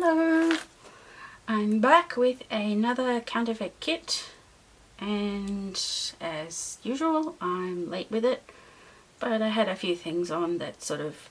Hello, I'm back with another counterfeit kit, and as usual I'm late with it, but I had a few things on that sort of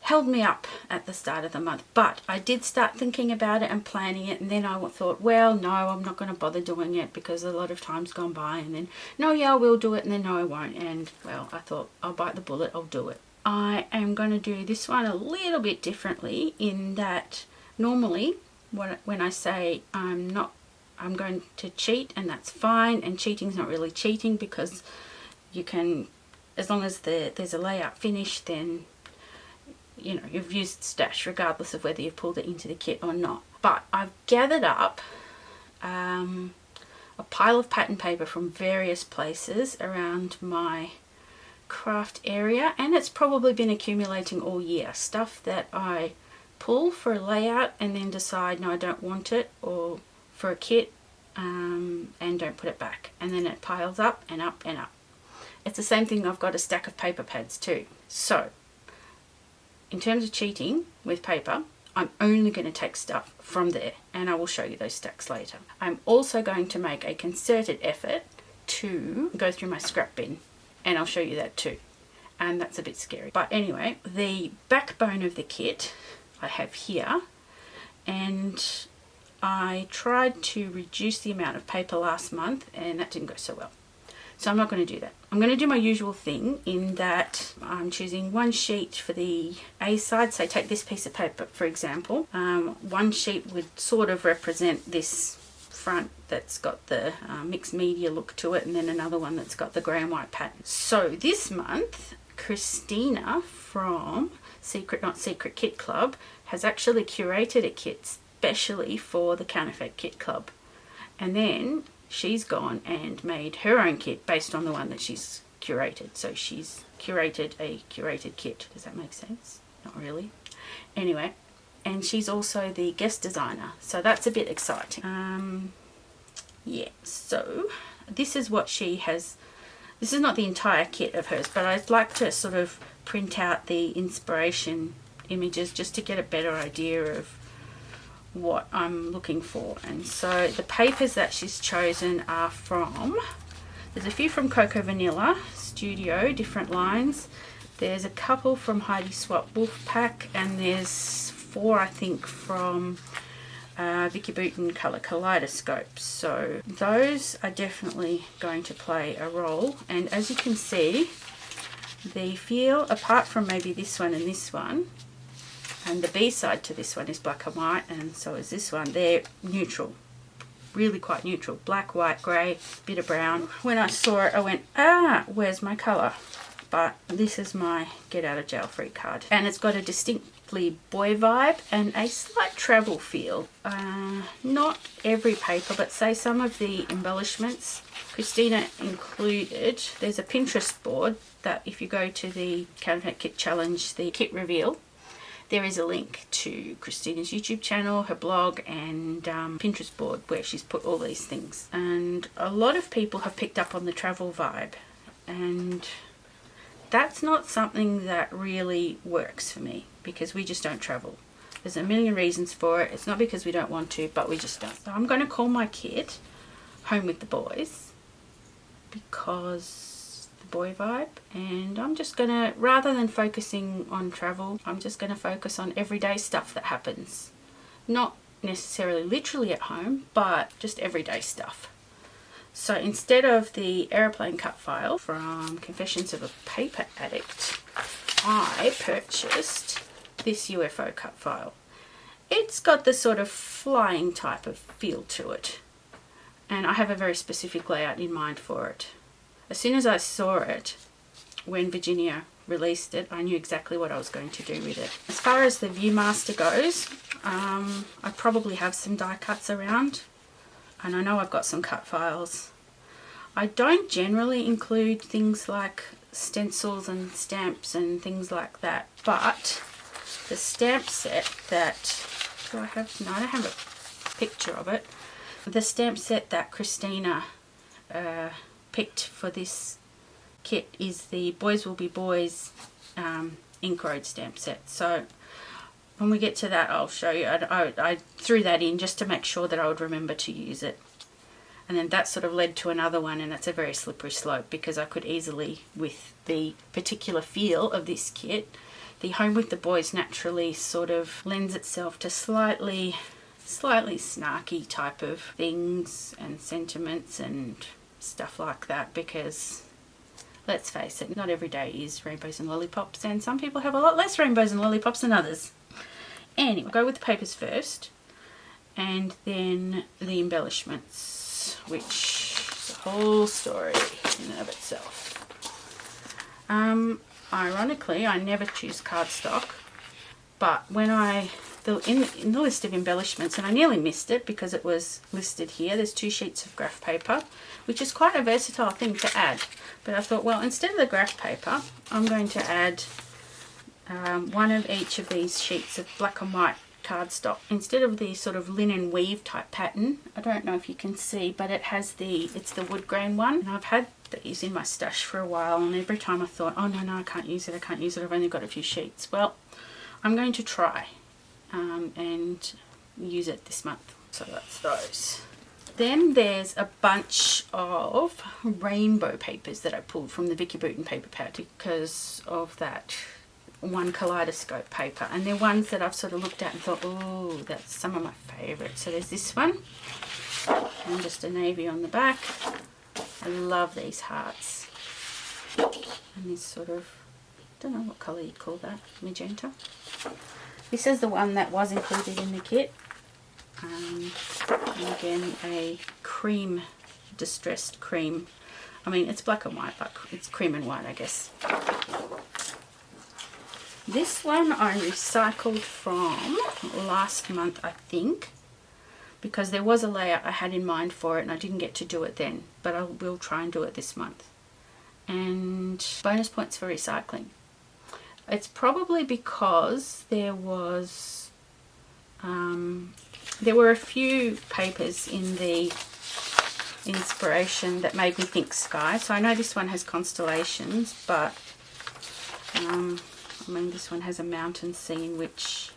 held me up at the start of the month. But I did start thinking about it and planning it, and then I thought, well, no, I'm not going to bother doing it because a lot of time's gone by, and then no, yeah, I will do it, and then no, I won't. And well, I thought I'll bite the bullet, I'll do it. I am going to do this one a little bit differently in that normally when I say I'm going to cheat, and that's fine, and cheating's not really cheating because you can, as long as there's a layout finish, then you know you've used stash regardless of whether you've pulled it into the kit or not. But I've gathered up a pile of pattern paper from various places around my craft area, and it's probably been accumulating all year. Stuff that I pull for a layout and then decide no, I don't want it, or for a kit and don't put it back, and then it piles up and up and up. It's the same thing. I've got a stack of paper pads too. So in terms of cheating with paper, I'm only going to take stuff from there, and I will show you those stacks later. I'm also going to make a concerted effort to go through my scrap bin, and I'll show you that too, and that's a bit scary. But anyway, the backbone of the kit I have here, and I tried to reduce the amount of paper last month and that didn't go so well, so I'm not going to do that. I'm going to do my usual thing in that I'm choosing one sheet for the A side. So take this piece of paper for example. One sheet would sort of represent this front that's got the mixed media look to it, and then another one that's got the grey and white pattern. So this month Khristina from Secret Not Secret Kit Club has actually curated a kit specially for the Counterfeit Kit Club, and then she's gone and made her own kit based on the one that she's curated. So she's curated a curated kit. Does that make sense? Not really. Anyway, and she's also the guest designer, so that's a bit exciting. Yeah, so this is what she has. This is not the entire kit of hers, but I'd like to sort of print out the inspiration images just to get a better idea of what I'm looking for. And so the papers that she's chosen are from, there's a few from Cocoa Vanilla Studio, different lines. There's a couple from Heidi Swap Wolfpack, and there's 4 I think from Vicky Booten Colour Kaleidoscope. So those are definitely going to play a role, and as you can see, the feel, apart from maybe this one and this one, and the B side to this one is black and white, and so is this one, they're neutral, really quite neutral, black, white, grey, bit of brown. When I saw it I went, ah, where's my colour? But this is my get out of jail free card, and it's got a distinctly boy vibe and a slight travel feel. Not every paper, but say some of the embellishments Khristina included. There's a Pinterest board that if you go to the Counterfeit Kit Challenge, the kit reveal, there is a link to Khristina's YouTube channel, her blog, and Pinterest board where she's put all these things. And a lot of people have picked up on the travel vibe, and that's not something that really works for me because we just don't travel. There's a million reasons for it. It's not because we don't want to, but we just don't. So I'm going to call my kit Home with the Boys because the boy vibe, and I'm just going to, rather than focusing on travel, I'm just going to focus on everyday stuff that happens. Not necessarily literally at home, but just everyday stuff. So instead of the aeroplane cut file from Confessions of a Paper Addict, I purchased this UFO cut file. It's got the sort of flying type of feel to it, and I have a very specific layout in mind for it. As soon as I saw it, when Virginia released it, I knew exactly what I was going to do with it. As far as the Viewmaster goes, I probably have some die cuts around, and I know I've got some cut files. I don't generally include things like stencils and stamps and things like that, but the stamp set that, do I have? No, I don't have a picture of it. The stamp set that Khristina picked for this kit is the Boys Will Be Boys ink road stamp set. So when we get to that, I'll show you. I threw that in just to make sure that I would remember to use it. And then that sort of led to another one, and it's a very slippery slope because I could easily, with the particular feel of this kit, the Home with the Boys naturally sort of lends itself to slightly snarky type of things and sentiments and stuff like that, because let's face it, not every day is rainbows and lollipops, and some people have a lot less rainbows and lollipops than others. Anyway, I'll go with the papers first, and then the embellishments, which is a whole story in and of itself. Ironically, I never choose cardstock, but when in the list of embellishments, and I nearly missed it because it was listed here, there's 2 sheets of graph paper, which is quite a versatile thing to add. But I thought, well, instead of the graph paper, I'm going to add one of each of these sheets of black and white cardstock. Instead of the sort of linen weave type pattern, I don't know if you can see, but it's the wood grain one. And I've had these in my stash for a while, and every time I thought, oh no, I can't use it, I've only got a few sheets. Well, I'm going to try and use it this month. So that's those. Then there's a bunch of rainbow papers that I pulled from the Vicky Bouton paper pouch because of that one kaleidoscope paper, and they're ones that I've sort of looked at and thought, oh, that's some of my favourites. So there's this one, and just a navy on the back. I love these hearts, and this sort of, don't know what colour you'd call that, magenta. This is the one that was included in the kit. And again, a cream, distressed cream. I mean, it's black and white, but it's cream and white, I guess. This one I recycled from last month, I think, because there was a layout I had in mind for it and I didn't get to do it then, but I will try and do it this month. And bonus points for recycling. It's probably because there were a few papers in the inspiration that made me think sky. So I know this one has constellations, but I mean, this one has a mountain scene, which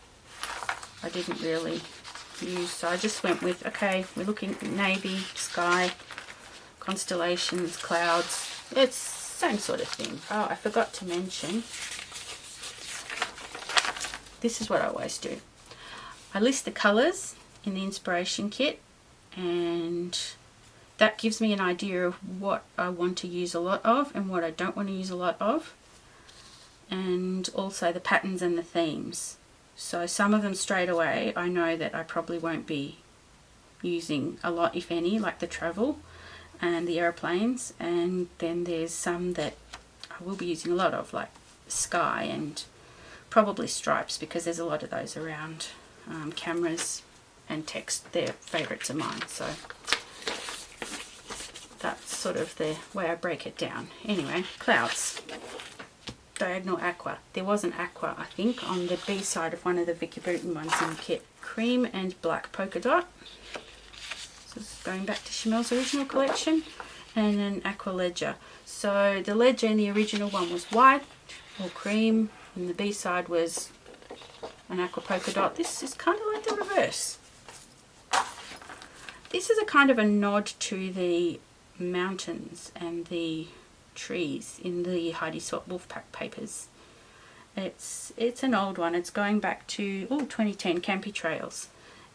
I didn't really use. So I just went with, okay, we're looking at navy, sky, constellations, clouds. It's same sort of thing. Oh, I forgot to mention, this is what I always do. I list the colours in the inspiration kit, and that gives me an idea of what I want to use a lot of and what I don't want to use a lot of, and also the patterns and the themes. So some of them straight away I know that I probably won't be using a lot, if any, like the travel and the aeroplanes, and then there's some that I will be using a lot of, like sky and probably stripes, because there's a lot of those around. Cameras and text, they're favourites of mine, so that's sort of the way I break it down. Anyway, clouds, diagonal aqua. There was an aqua, I think, on the B side of one of the Vicky Bouton ones in the kit. Cream and black polka dot. So this is going back to Chamel's original collection, and an aqua ledger. So the ledger in the original one was white or cream, and the B side was an aqua polka dot. This is kind of like the reverse. This is a kind of a nod to the mountains and the trees in the Heidi Swapp Wolfpack papers. It's an old one. It's going back to 2010 Campy Trails,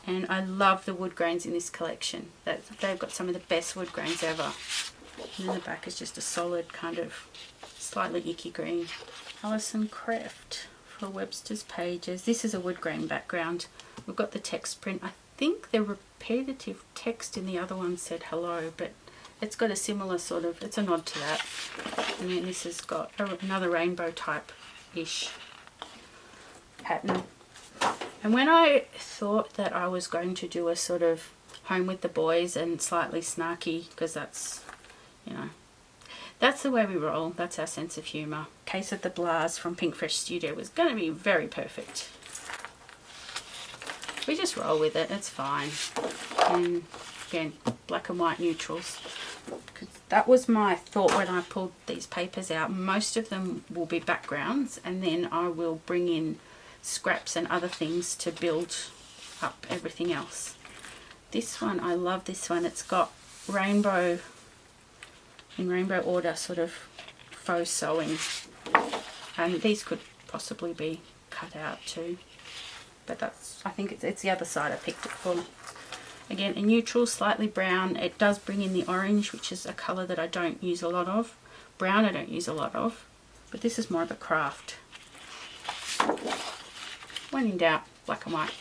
and I love the wood grains in this collection. They've got some of the best wood grains ever. And then the back is just a solid kind of slightly icky green. Alison Craft for Webster's Pages. This is a wood grain background. We've got the text print. I think the repetitive text in the other one said hello, but it's got a similar sort of, it's a nod to that. And then this has got another rainbow type-ish pattern. And when I thought that I was going to do a sort of Home with the Boys and slightly snarky, because that's, you know, that's the way we roll, that's our sense of humour. Case of the Blahs from Pink Fresh Studio was going to be very perfect. We just roll with it, it's fine. And again, black and white neutrals. That was my thought when I pulled these papers out. Most of them will be backgrounds, and then I will bring in scraps and other things to build up everything else. This one, I love this one. It's got rainbow, in rainbow order, sort of faux sewing, and these could possibly be cut out too, but that's, I think it's the other side I picked it for. Again, a neutral, slightly brown. It does bring in the orange, which is a colour that I don't use a lot of. Brown I don't use a lot of, but this is more of a craft. When in doubt, black and white.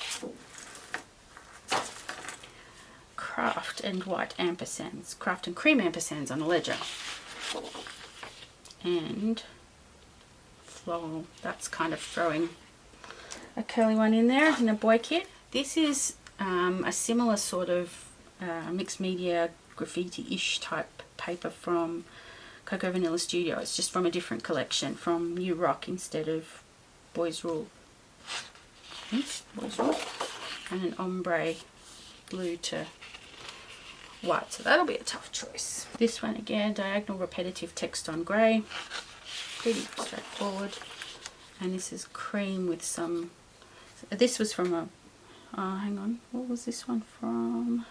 Craft and white ampersands. Craft and cream ampersands on a ledger. And floral. That's kind of throwing a curly one in there in a boy kit. This is a similar sort of mixed media graffiti-ish type paper from Cocoa Vanilla Studio. It's just from a different collection, from New Rock instead of Boys Rule. Boys Rule. And an ombre blue to white, so that'll be a tough choice. This one again, diagonal repetitive text on grey, pretty straightforward. And this is cream with some, this was from a, hang on, what was this one from?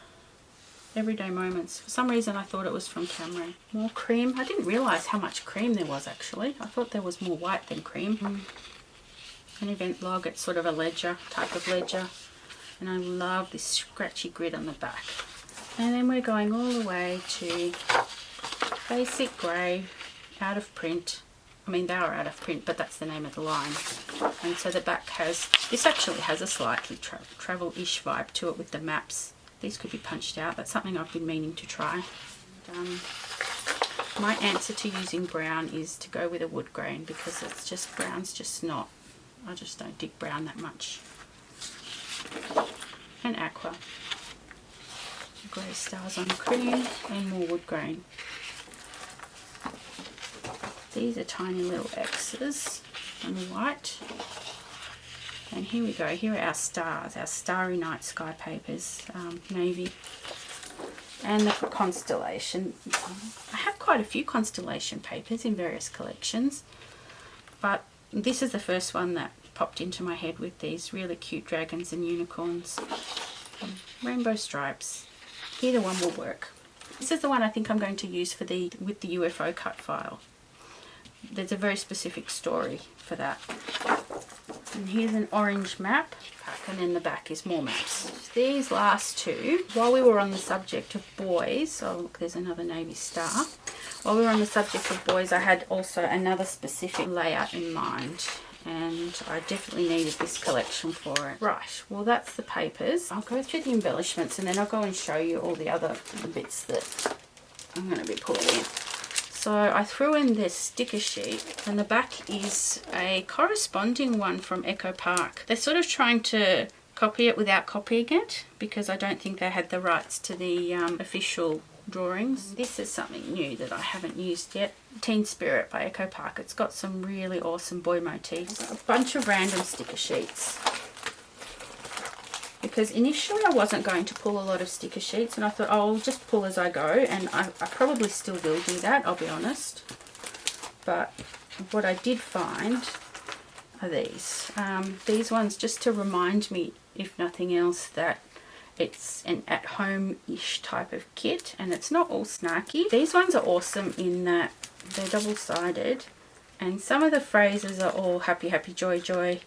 Everyday Moments. For some reason I thought it was from Cameron. More cream. I didn't realise how much cream there was actually. I thought there was more white than cream. An event log, it's sort of a ledger, type of ledger. And I love this scratchy grid on the back. And then we're going all the way to basic grey, out of print. I mean, they are out of print, but that's the name of the line. And so the back has, this actually has a slightly travel-ish vibe to it with the maps. These could be punched out. That's something I've been meaning to try. My answer to using brown is to go with a wood grain, because it's just, brown's just not, I just don't dig brown that much. And aqua. Grey stars on cream and more wood grain. These are tiny little X's on white. And here we go, here are our stars, our Starry Night Sky papers, navy. And the constellation. I have quite a few constellation papers in various collections, but this is the first one that popped into my head with these really cute dragons and unicorns. Rainbow stripes. Either one will work. This is the one I think I'm going to use for the, with the UFO cut file. There's a very specific story for that. And here's an orange map pack, and then the back is more maps. These last two, while we were on the subject of boys, oh look, there's another navy star. While we were on the subject of boys, I had also another specific layout in mind, and I definitely needed this collection for it. Right, well that's the papers. I'll go through the embellishments and then I'll go and show you all the other bits that I'm going to be putting in. So I threw in this sticker sheet, and the back is a corresponding one from Echo Park. They're sort of trying to copy it without copying it, because I don't think they had the rights to the official drawings. This is something new that I haven't used yet. Teen Spirit by Echo Park. It's got some really awesome boy motifs. A bunch of random sticker sheets. Because initially I wasn't going to pull a lot of sticker sheets, and I thought, oh, I'll just pull as I go, and I probably still will do that, I'll be honest. But what I did find are these. These ones just to remind me, if nothing else, that it's an at-home-ish type of kit, and it's not all snarky. These ones are awesome in that they're double-sided, and some of the phrases are all happy, happy, joy, joy,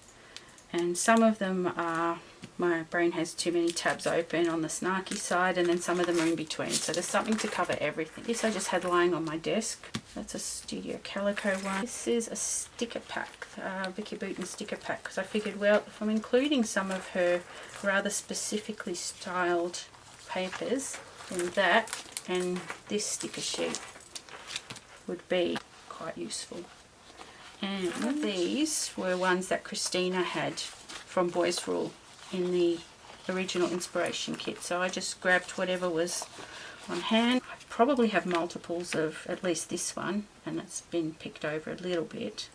and some of them are, my brain has too many tabs open on the snarky side, and then some of them are in between. So there's something to cover everything. This I just had lying on my desk. That's a Studio Calico one. This is a sticker pack, Vicky Booten sticker pack, because I figured, well, if I'm including some of her rather specifically styled papers, then that and this sticker sheet would be quite useful. And these were ones that Khristina had from Boys Rule in the original inspiration kit, so I just grabbed whatever was on hand. I probably have multiples of at least this one, and it's been picked over a little bit.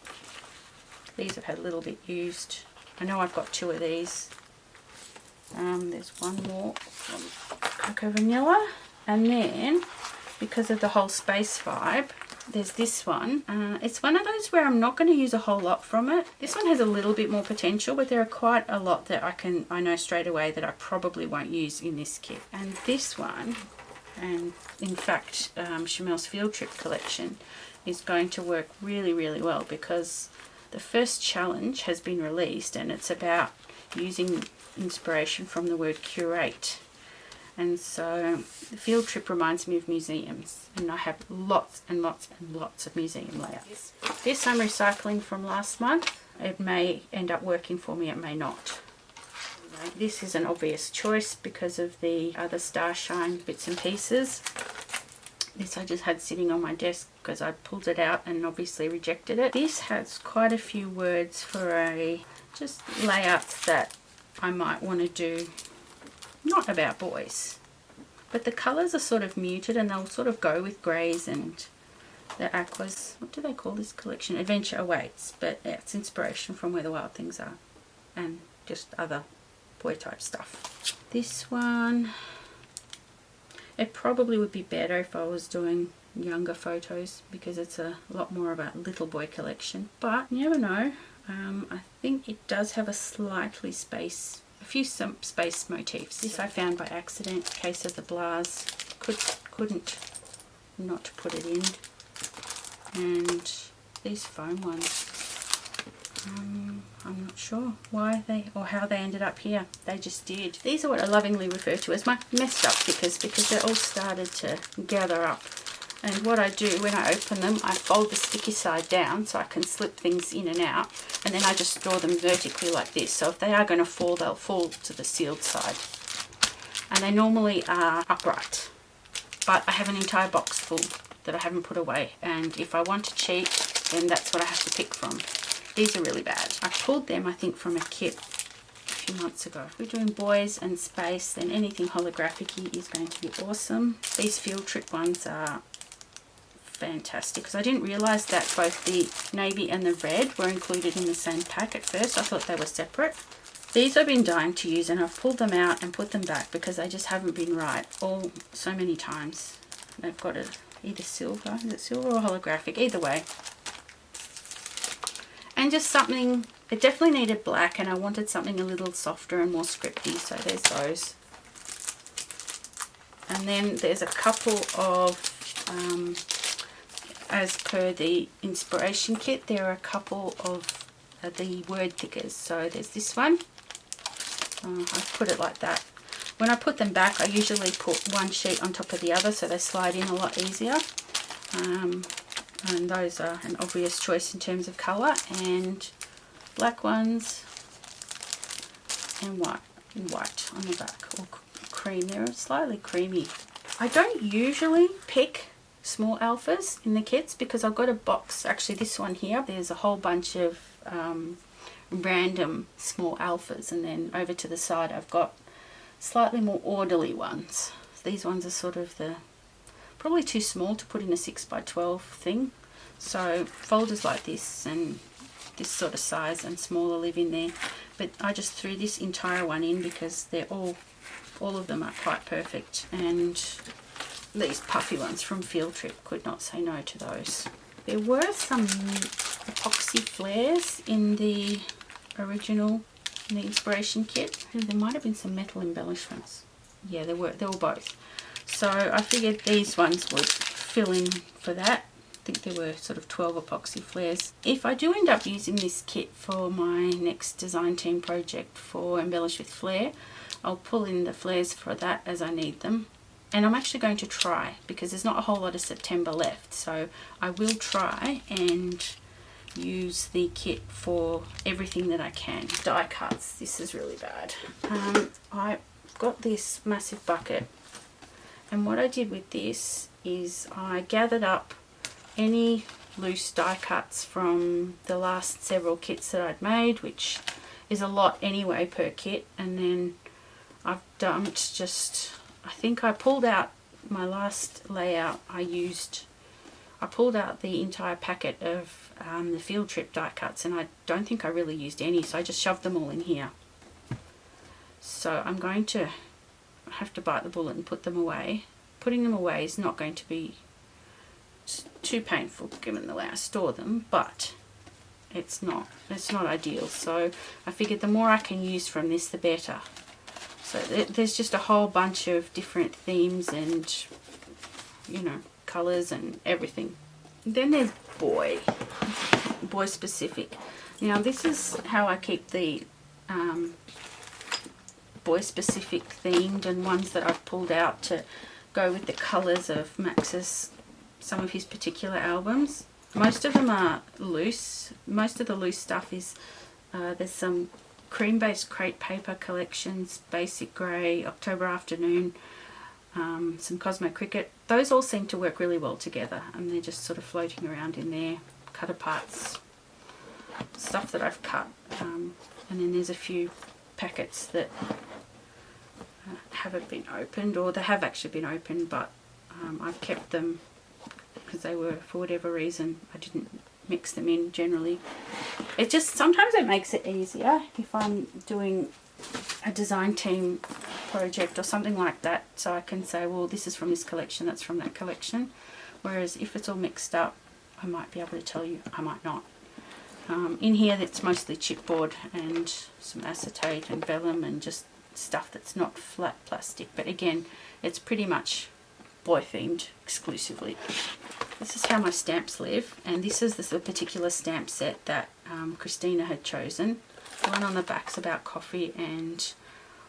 These have had a little bit used. I know I've got two of these. There's one more from Cocoa Vanilla, and then because of the whole space vibe, there's this one. It's one of those where I'm not going to use a whole lot from it. This one has a little bit more potential, but there are quite a lot that I know straight away that I probably won't use in this kit. And this one, and in fact Chamelle's Field Trip collection, is going to work really, really well because the first challenge has been released and it's about using inspiration from the word curate. And so the field trip reminds me of museums, and I have lots and lots and lots of museum layouts. This I'm recycling from last month. It may end up working for me, it may not. This is an obvious choice because of the other Starshine bits and pieces. This I just had sitting on my desk because I pulled it out and obviously rejected it. This has quite a few words for just layouts that I might want to do, not about boys, but the colours are sort of muted and they'll sort of go with greys and the aquas. What do they call this collection? Adventure Awaits, but yeah, it's inspiration from Where the Wild Things Are and just other boy type stuff. This one, it probably would be better if I was doing younger photos because it's a lot more of a little boy collection, but you never know. I think it does have a few space motifs. This I found by accident, case of the Blahs. Couldn't not put it in. And these foam ones, I'm not sure why or how they ended up here. They just did. These are what I lovingly refer to as my messed up stickers because they all started to gather up. And what I do when I open them, I fold the sticky side down so I can slip things in and out, and then I just store them vertically like this. So if they are going to fall, they'll fall to the sealed side. And they normally are upright, but I have an entire box full that I haven't put away, and if I want to cheat, then that's what I have to pick from. These are really bad. I pulled them, I think, from a kit a few months ago. If we're doing boys and space, then anything holographic-y is going to be awesome. These field trip ones are fantastic because I didn't realize that both the navy and the red were included in the same pack at first. I thought they were separate. These I've been dying to use and I've pulled them out and put them back because they just haven't been right so many times. They've got either silver, is it silver or holographic? Either way. And just something, it definitely needed black and I wanted something a little softer and more scripty, so there's those. And then there's a couple of as per the inspiration kit, there are a couple of the word thickers. So there's this one. I've put it like that. When I put them back, I usually put one sheet on top of the other so they slide in a lot easier. And those are an obvious choice in terms of colour. And black ones and white on the back, or cream. They're slightly creamy. I don't usually pick small alphas in the kits because I've got a box, actually this one here, there's a whole bunch of random small alphas, and then over to the side I've got slightly more orderly ones. These ones are sort of probably too small to put in a 6x12 thing, so folders like this and this sort of size and smaller live in there, but I just threw this entire one in because they're all of them are quite perfect. And these puffy ones from Field Trip, could not say no to those. There were some epoxy flares in the original, in the inspiration kit. There might have been some metal embellishments. Yeah, there were both. So I figured these ones would fill in for that. I think there were sort of 12 epoxy flares. If I do end up using this kit for my next design team project for Embellish with Flair, I'll pull in the flares for that as I need them. And I'm actually going to try, because there's not a whole lot of September left, so I will try and use the kit for everything that I can. Die cuts, this is really bad. I've got this massive bucket, and what I did with this is I gathered up any loose die cuts from the last several kits that I'd made, which is a lot anyway per kit, and then I've dumped just, I think I pulled out my last layout. I pulled out the entire packet of the Field Trip die cuts, and I don't think I really used any, so I just shoved them all in here. So I'm going to have to bite the bullet and put them away. Putting them away is not going to be too painful given the way I store them, but it's not ideal. So I figured the more I can use from this, the better. So there's just a whole bunch of different themes and, you know, colours and everything. Then there's boy specific. Now this is how I keep the boy specific themed and ones that I've pulled out to go with the colours of Max's, some of his particular albums. Most of them are loose. Most of the loose stuff is, there's some cream based crate paper collections, Basic Grey, October Afternoon, some Cosmo Cricket. Those all seem to work really well together, and they're just sort of floating around in there. Cut aparts, stuff that I've cut, and then there's a few packets that haven't been opened, or they have actually been opened, but I've kept them because they were, for whatever reason, I didn't mix them in generally. It just, sometimes it makes it easier if I'm doing a design team project or something like that, so I can say, well, this is from this collection, that's from that collection. Whereas if it's all mixed up, I might be able to tell you, I might not. In here it's mostly chipboard and some acetate and vellum and just stuff that's not flat plastic, but again, it's pretty much boy themed exclusively. This is how my stamps live, and this is the particular stamp set that Khristina had chosen. The one on the back's about coffee, and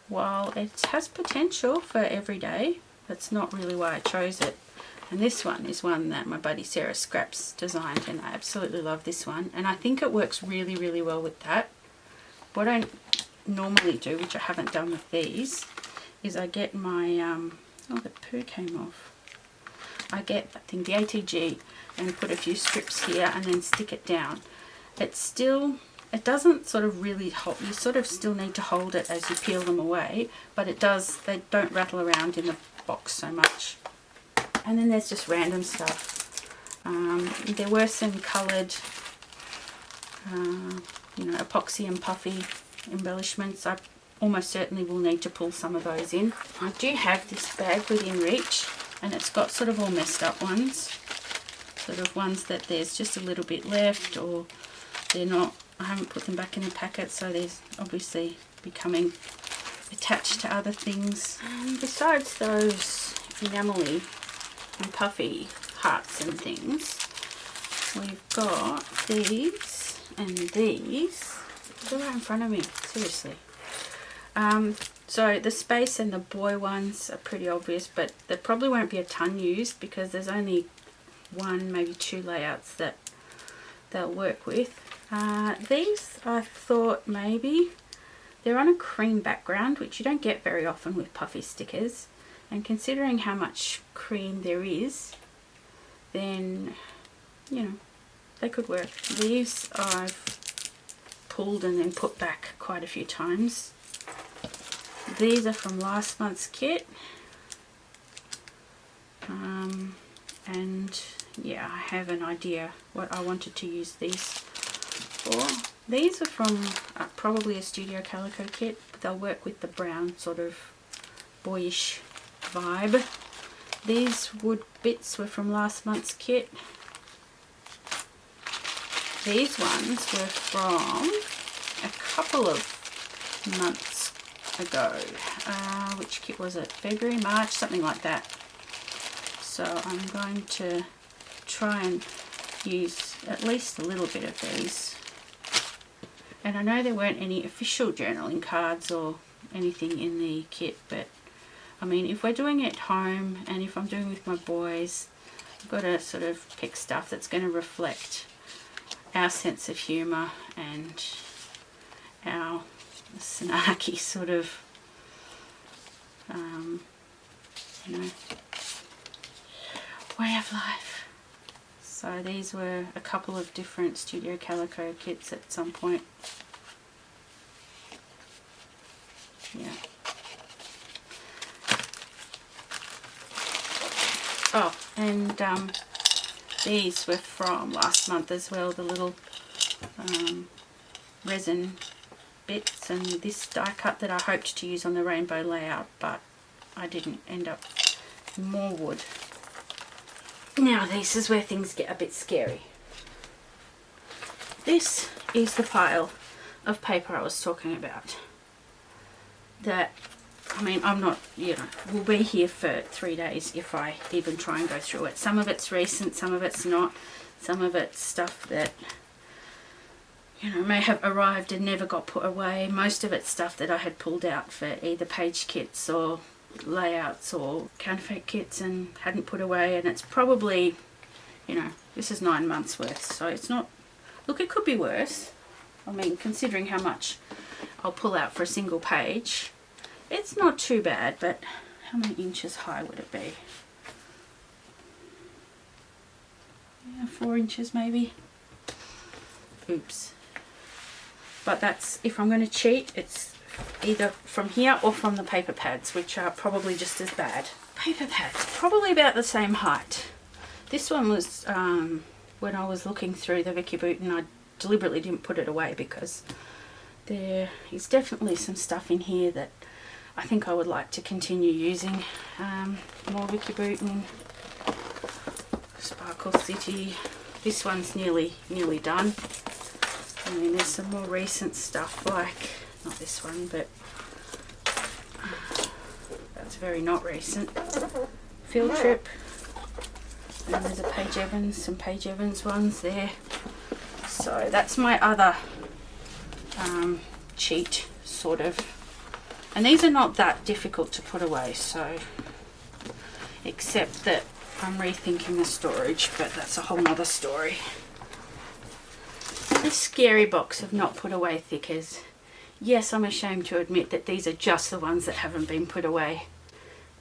while it has potential for everyday, that's not really why I chose it. And this one is one that my buddy Sarah Scraps designed, and I absolutely love this one, and I think it works really, really well with that. What I normally do, which I haven't done with these, is I get my, oh, the poo came off. I get that thing, the ATG, and put a few strips here and then stick it down. It's still, it doesn't sort of really hold, you sort of still need to hold it as you peel them away, but it does, they don't rattle around in the box so much. And then there's just random stuff. There were some coloured, you know, epoxy and puffy embellishments. I almost certainly will need to pull some of those in. I do have this bag within reach, and it's got sort of all messed up ones. Sort of ones that there's just a little bit left, or they're not, I haven't put them back in the packet, so there's obviously becoming attached to other things. Besides those enamel-y and puffy hearts and things, we've got these and these. They're right in front of me, seriously. So the space and the boy ones are pretty obvious, but there probably won't be a ton used because there's only one, maybe two layouts that they'll work with. These I thought maybe, they're on a cream background, which you don't get very often with puffy stickers, and considering how much cream there is, then, you know, they could work. These I've pulled and then put back quite a few times. These are from last month's kit, and yeah, I have an idea what I wanted to use these for. These are from probably a Studio Calico kit, but they'll work with the brown sort of boyish vibe. These wood bits were from last month's kit. These ones were from a couple of months ago. Which kit was it? February, March, something like that. So I'm going to try and use at least a little bit of these. And I know there weren't any official journaling cards or anything in the kit, but I mean, if we're doing it at home and if I'm doing with my boys, I've got to sort of pick stuff that's going to reflect our sense of humour and our snarky sort of, you know, way of life. So these were a couple of different Studio Calico kits at some point. Yeah. Oh, and these were from last month as well, the little resin bits, and this die cut that I hoped to use on the rainbow layout, but I didn't end up. More wood. Now this is where things get a bit scary. This is the pile of paper I was talking about. That, I mean, I'm not, you know, we'll be here for 3 days if I even try and go through it. Some of it's recent, some of it's not. Some of it's stuff that, you know, may have arrived and never got put away. Most of it's stuff that I had pulled out for either page kits or layouts or counterfeit kits and hadn't put away. And it's probably, you know, this is 9 months worth, so it's not, look, it could be worse. I mean, considering how much I'll pull out for a single page, it's not too bad. But how many inches high would it be? Yeah, 4 inches maybe. Oops. But that's, if I'm going to cheat, it's either from here or from the paper pads, which are probably just as bad. Paper pads, probably about the same height. This one was, when I was looking through the Vicky Boot, and I deliberately didn't put it away because there is definitely some stuff in here that I think I would like to continue using. More Vicky Boot and Sparkle City. This one's nearly done. I mean, there's some more recent stuff, like, not this one, but that's very not recent. Field Trip, and there's a Paige Evans, some Paige Evans ones there. So that's my other cheat, sort of. And these are not that difficult to put away, so, except that I'm rethinking the storage, but that's a whole nother story. This scary box of not put away thickers. Yes, I'm ashamed to admit that these are just the ones that haven't been put away.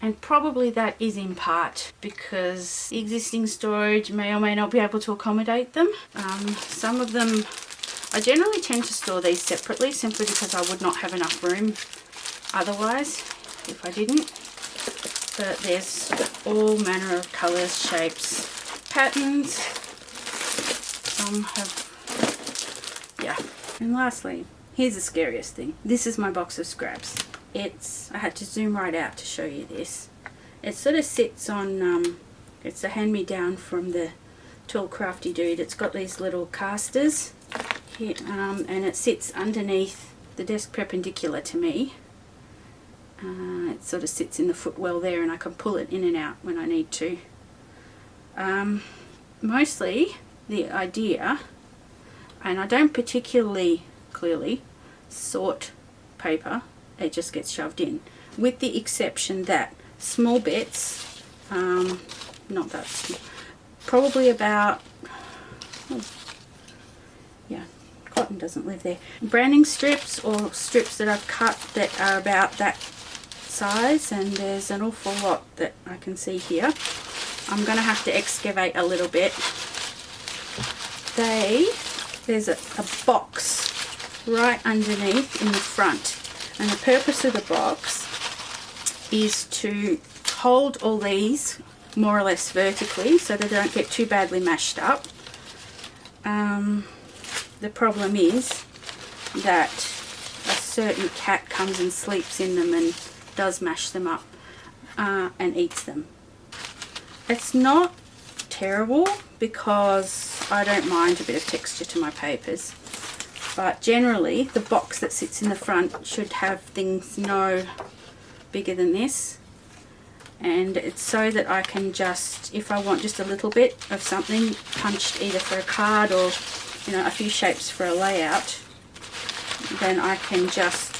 And probably that is in part because the existing storage may or may not be able to accommodate them. Some of them, I generally tend to store these separately simply because I would not have enough room otherwise if I didn't. But there's all manner of colours, shapes, patterns. Some have, yeah. And lastly, here's the scariest thing. This is my box of scraps. I had to zoom right out to show you this. It sort of sits on, it's a hand-me-down from the Tall Crafty Dude. It's got these little casters here, and it sits underneath the desk perpendicular to me. It sort of sits in the footwell there, and I can pull it in and out when I need to. Mostly the idea, and I don't particularly clearly sort paper, it just gets shoved in, with the exception that small bits, not that small, probably about, yeah, cotton doesn't live there, branding strips or strips that I've cut that are about that size, and there's an awful lot that I can see here. I'm going to have to excavate a little bit. There's a box right underneath in the front, and the purpose of the box is to hold all these more or less vertically so they don't get too badly mashed up. The problem is that a certain cat comes and sleeps in them and does mash them up and eats them. It's not terrible because I don't mind a bit of texture to my papers, but generally the box that sits in the front should have things no bigger than this, and it's so that I can just, if I want just a little bit of something punched either for a card or, you know, a few shapes for a layout, then I can just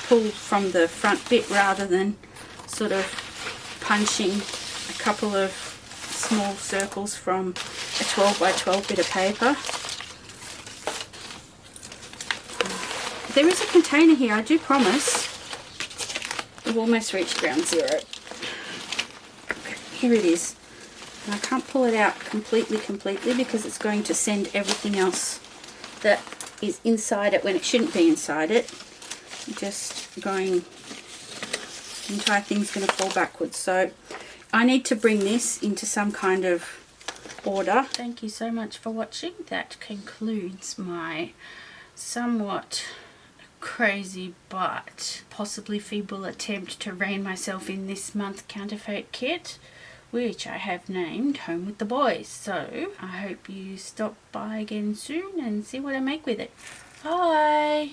pull from the front bit rather than sort of punching a couple of small circles from a 12 by 12 bit of paper. There is a container here, I do promise. We've almost reached ground zero. Okay, here it is. And I can't pull it out completely because it's going to send everything else that is inside it when it shouldn't be inside it. Just going, the entire thing's going to fall backwards. So I need to bring this into some kind of order. Thank you so much for watching. That concludes my somewhat crazy but possibly feeble attempt to rein myself in this month counterfeit kit. which I have named Home with the Boys. So I hope you stop by again soon and see what I make with it. Bye!